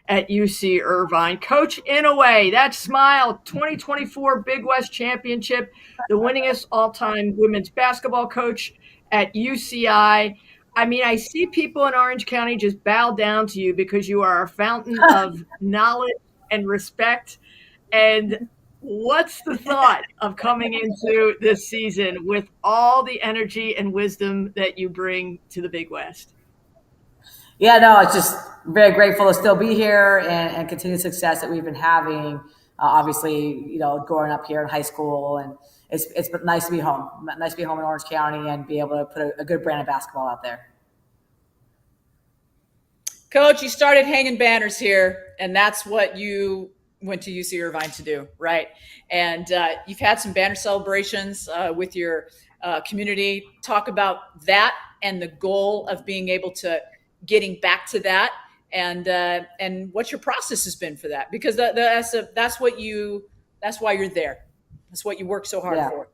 at UC Irvine. Coach Inoue, that smile, 2024 Big West Championship, the winningest all-time women's basketball coach at UCI. I mean, I see people in Orange County just bow down to you because you are a fountain of knowledge and respect. And what's the thought of coming into this season with all the energy and wisdom that you bring to the Big West? Yeah, no, it's just very grateful to still be here and continue the success that we've been having. Obviously, growing up here in high school, and it's been nice to be home. Nice to be home in Orange County and be able to put a good brand of basketball out there. Coach, you started hanging banners here, and that's what you went to UC Irvine to do, right? And you've had some banner celebrations with your community. Talk about that and the goal of being able to getting back to that, and what your process has been for that, because that's why you're there. That's what you work so hard for.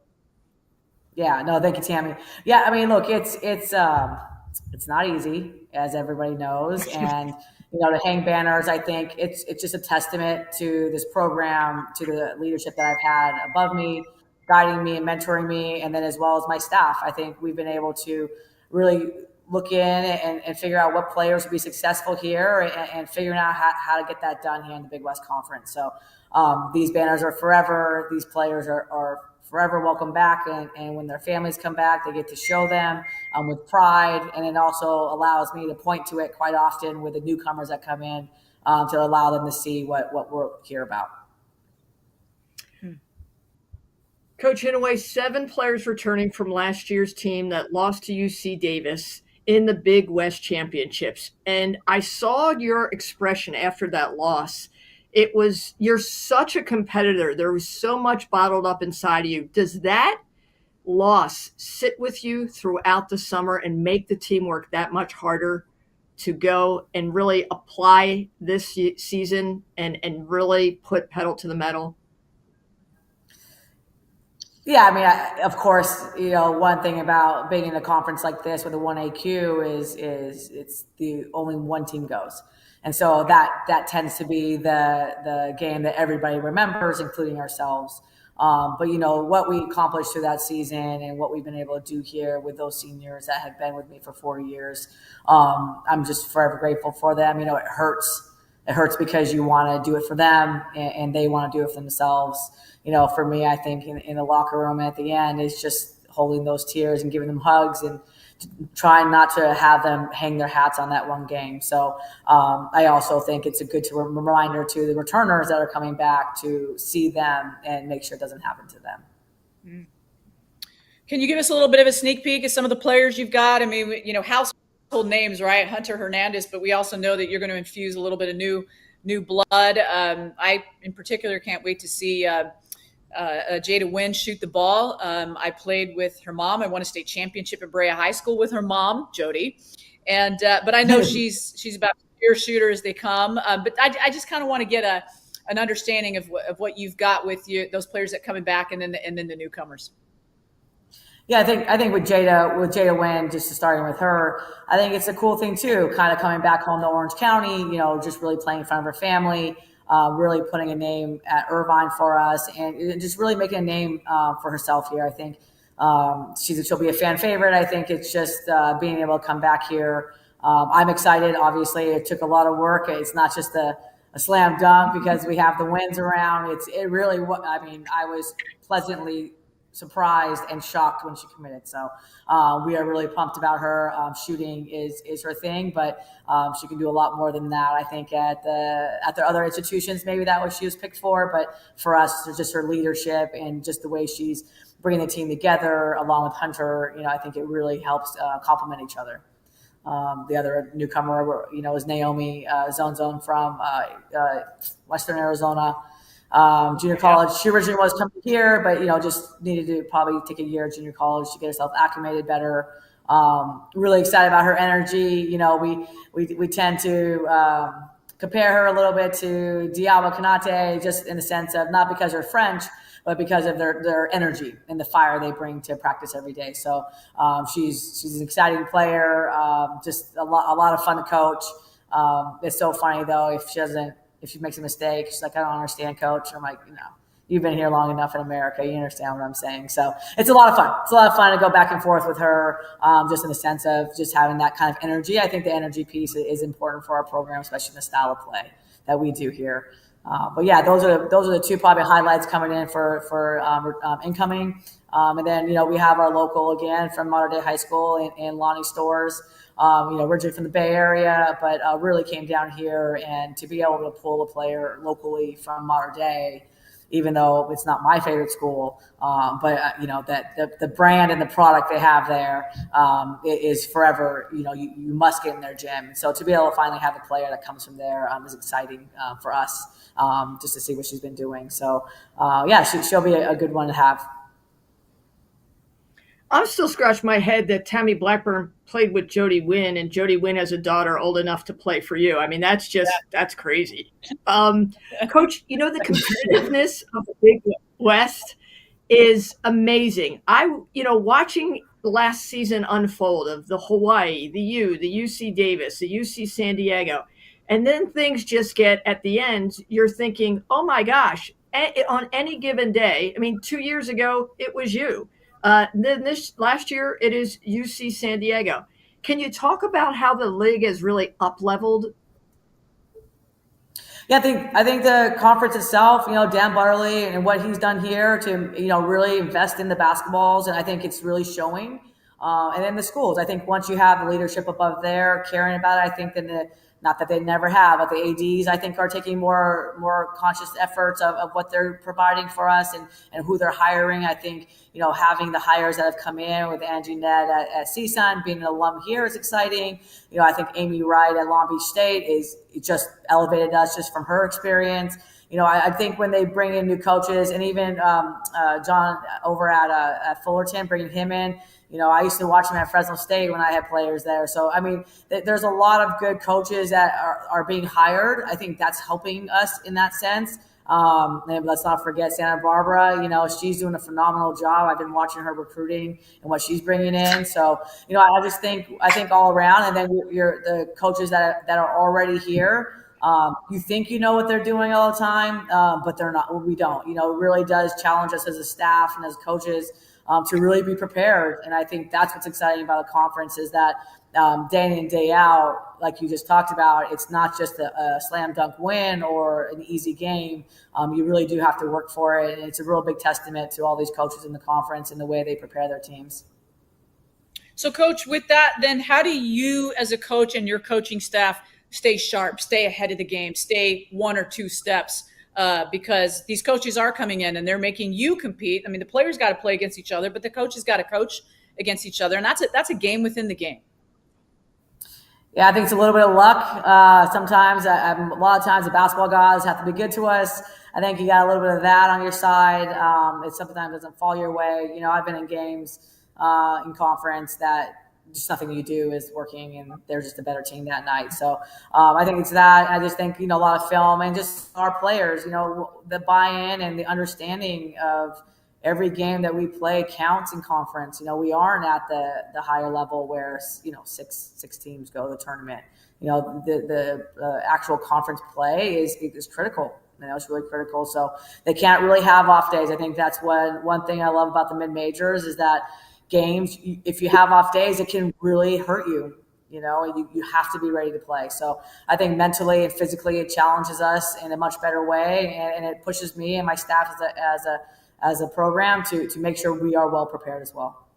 Yeah, no, thank you, Tammy. Yeah, I mean, look, it's not easy, as everybody knows, and to hang banners, I think it's just a testament to this program, to the leadership that I've had above me, guiding me and mentoring me, and then as well as my staff. I think we've been able to really look in and figure out what players will be successful here, and figuring out how to get that done here in the Big West Conference. So these banners are forever. These players are forever welcome back, and when their families come back, they get to show them with pride, and it also allows me to point to it quite often with the newcomers that come in to allow them to see what we're here about. Coach Inoue, 7 players returning from last year's team that lost to UC Davis in the Big West Championships. And I saw your expression after that loss. It was, you're such a competitor. There was so much bottled up inside of you. Does that loss sit with you throughout the summer and make the teamwork that much harder to go and really apply this season and really put pedal to the metal? Yeah, I mean, of course, one thing about being in a conference like this with a 1AQ is it's the only one team goes. And so that tends to be the game that everybody remembers, including ourselves. But what we accomplished through that season and what we've been able to do here with those seniors that have been with me for 4 years, I'm just forever grateful for them. It hurts. It hurts because you want to do it for them, and they want to do it for themselves. For me, I think in the locker room at the end is just holding those tears and giving them hugs and trying not to have them hang their hats on that one game. So I also think it's a good reminder to the returners that are coming back to see them and make sure it doesn't happen to them. Can you give us a little bit of a sneak peek at some of the players you've got? I mean, household names, right? Hunter Hernandez, but we also know that you're going to infuse a little bit of new blood. I, in particular, can't wait to see Jada Wynn shoot the ball. I played with her mom. I won a state championship at Brea High School with her mom, Jody. And but I know she's about as pure shooter as they come. But I just kind of want to get an understanding of what you've got with you, those players that coming back, and then the newcomers. Yeah, I think with Jada Wynn, just starting with her, I think it's a cool thing too, kind of coming back home to Orange County, just really playing in front of her family, really putting a name at Irvine for us, and just really making a name for herself here. I think she'll be a fan favorite. I think it's just being able to come back here. I'm excited. Obviously, it took a lot of work. It's not just a slam dunk because we have the wins around. I was pleasantly surprised and shocked when she committed. So we are really pumped about her. Shooting is her thing, but she can do a lot more than that. I think at the other institutions, maybe that was she was picked for, but for us, it's just her leadership and just the way she's bringing the team together along with Hunter. I think it really helps complement each other. The other newcomer, is Naomi Zonzone from Western Arizona. Junior college. She originally was coming here, but just needed to probably take a year of junior college to get herself acclimated better. Really excited about her energy. We tend to compare her a little bit to Diallo Kanate, just in the sense of not because they're French, but because of their energy and the fire they bring to practice every day. So she's an exciting player, just a lot of fun to coach. It's so funny though, if she makes a mistake, she's like, I don't understand, coach. I'm like, you've been here long enough in America. You understand what I'm saying. So it's a lot of fun. It's a lot of fun to go back and forth with her, just in the sense of just having that kind of energy. I think the energy piece is important for our program, especially in the style of play that we do here. But yeah, those are the two probably highlights coming in for incoming. And then, we have our local again from Mater Dei High School in Lonnie Stores, originally from the Bay Area, but really came down here, and to be able to pull a player locally from Mater Dei, even though it's not my favorite school, but that the brand and the product they have there is forever. You must get in their gym. So to be able to finally have a player that comes from there is exciting for us, just to see what she's been doing. So she'll be a good one to have. I'm still scratching my head that Tammy Blackburn played with Jody Wynn, and Jody Wynn has a daughter old enough to play for you. I mean, that's crazy. Coach, the competitiveness of the Big West is amazing. Watching last season unfold of the Hawaii, the UC Davis, the UC San Diego, and then things just get at the end, you're thinking, oh my gosh, on any given day. I mean, 2 years ago, it was you. Then this last year, it is UC San Diego. Can you talk about how the league has really up-leveled? Yeah, I think the conference itself, Dan Butterly and what he's done here to, really invest in the basketballs, and I think it's really showing. And then the schools, I think once you have the leadership above there caring about it, I think then not that they never have, but the ADs, I think, are taking more conscious efforts of what they're providing for us and who they're hiring. I think, having the hires that have come in with Angie Ned at CSUN, being an alum here is exciting. I think Amy Wright at Long Beach State is just elevated us just from her experience. I think when they bring in new coaches, and even John over at Fullerton, bringing him in, I used to watch him at Fresno State when I had players there. So, I mean, there's a lot of good coaches that are being hired. I think that's helping us in that sense. And let's not forget Santa Barbara. She's doing a phenomenal job. I've been watching her recruiting and what she's bringing in. So, I think all around. And then you're the coaches that are already here. You think you know what they're doing all the time, but they're not. We don't. It really does challenge us as a staff and as coaches to really be prepared. And I think that's what's exciting about the conference is that day in and day out, like you just talked about, it's not just a slam dunk win or an easy game. You really do have to work for it. And it's a real big testament to all these coaches in the conference and the way they prepare their teams. So, Coach, with that, then how do you as a coach and your coaching staff stay sharp, stay ahead of the game, stay one or two steps? Because these coaches are coming in and they're making you compete. I mean, the players got to play against each other, but the coaches got to coach against each other. And that's a game within the game. Yeah, I think it's a little bit of luck. Sometimes, a lot of times the basketball guys have to be good to us. I think you got a little bit of that on your side. It sometimes doesn't fall your way. I've been in games in conference that just nothing you do is working, and they're just a better team that night. So I think it's that. I just think, a lot of film and just our players, the buy-in and the understanding of every game that we play counts in conference. We aren't at the higher level where, six teams go to the tournament. The actual conference play is critical. It's really critical. So they can't really have off days. I think that's one thing I love about the mid-majors is that games, if you have off days, it can really hurt you. You have to be ready to play. So I think mentally and physically it challenges us in a much better way, and it pushes me and my staff as a program to make sure we are well prepared as well.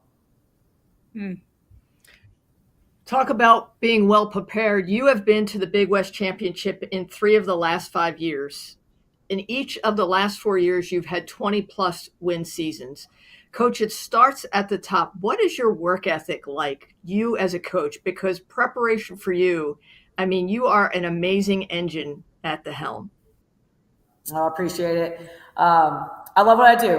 Talk about being well prepared. You have been to the Big West Championship in 3 of the last 5 years. In each of the last 4 years, you've had 20-plus win seasons. Coach, it starts at the top. What is your work ethic like, you as a coach? Because preparation for you, you are an amazing engine at the helm. I appreciate it. I love what I do.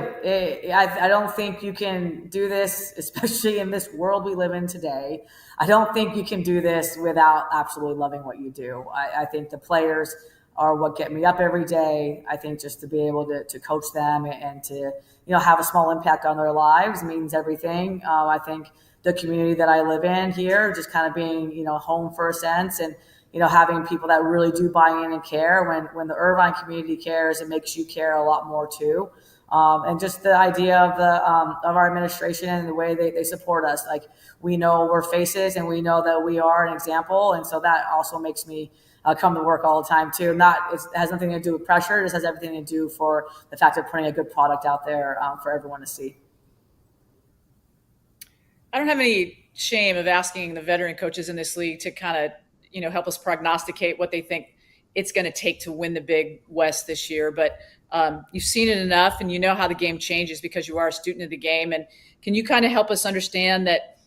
I don't think you can do this, especially in this world we live in today. I don't think you can do this without absolutely loving what you do. I think the players are what get me up every day. I think just to be able to coach them and to, have a small impact on their lives means everything. I think the community that I live in here, just kind of being, home for a sense, and, having people that really do buy in and care. When the Irvine community cares, it makes you care a lot more too. And just the idea of our administration and the way they support us. Like, we know we're faces, and we know that we are an example, and so that also makes me come to work all the time too. It has nothing to do with pressure. It just has everything to do for the fact of putting a good product out there for everyone to see. I don't have any shame of asking the veteran coaches in this league to kind of, help us prognosticate what they think it's going to take to win the Big West this year. But you've seen it enough, and you know how the game changes because you are a student of the game. And can you kind of help us understand that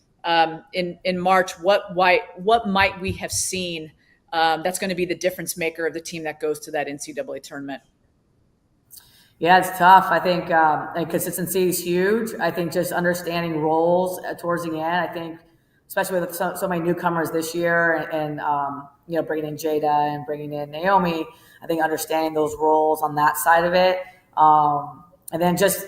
in March, what might we have seen that's going to be the difference maker of the team that goes to that NCAA tournament? Yeah, it's tough. I think and consistency is huge. I think just understanding roles towards the end. I think, especially with so many newcomers this year, and bringing in Jada and bringing in Naomi, I think understanding those roles on that side of it, and then just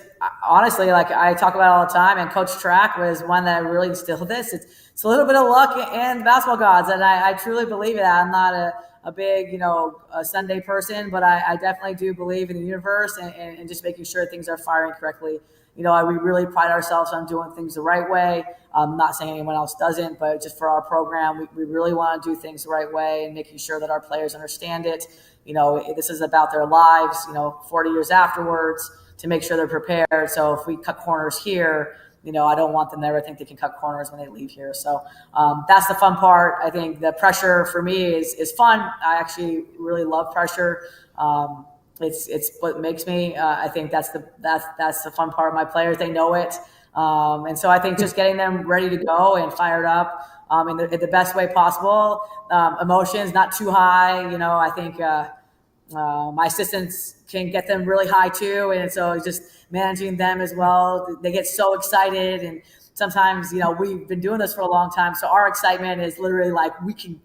honestly, like I talk about all the time, and Coach Track was one that really instilled this. It's a little bit of luck and basketball gods, and I truly believe in that. I'm not a big, a Sunday person, but I definitely do believe in the universe and just making sure things are firing correctly. We really pride ourselves on doing things the right way. I'm not saying anyone else doesn't, but just for our program, we really want to do things the right way and making sure that our players understand it. This is about their lives, 40 years afterwards, to make sure they're prepared. So if we cut corners here, I don't want them to ever think they can cut corners when they leave here. So that's the fun part. I think the pressure for me is fun. I actually really love pressure. It's what makes me. I think that's the fun part of my players. They know it, and so I think just getting them ready to go and fired up in the best way possible. Emotions not too high. I think my assistants can get them really high too, and so just managing them as well. They get so excited, and sometimes we've been doing this for a long time, so our excitement is literally like,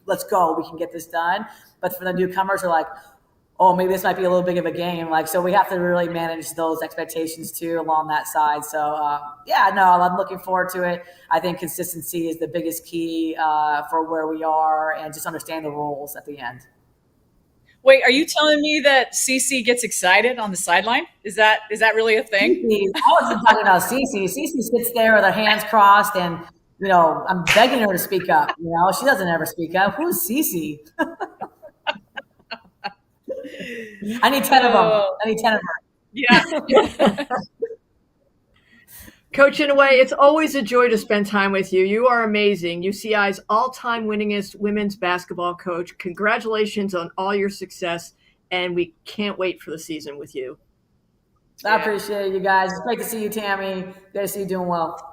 let's go, we can get this done. But for the newcomers, are like, oh, maybe this might be a little big of a game. Like, so we have to really manage those expectations too along that side. So I'm looking forward to it. I think consistency is the biggest key for where we are, and just understand the roles at the end. Wait, are you telling me that Cece gets excited on the sideline? Is that really a thing? I wasn't talking about Cece. Cece sits there with her hands crossed, and I'm begging her to speak up. She doesn't ever speak up. Who's Cece? I need 10 of them. I need 10 of her. Yeah. Coach Inoue, it's always a joy to spend time with you. You are amazing. UCI's all-time winningest women's basketball coach. Congratulations on all your success, and we can't wait for the season with you. I appreciate you guys. It's great to see you, Tammy. Good to see you doing well.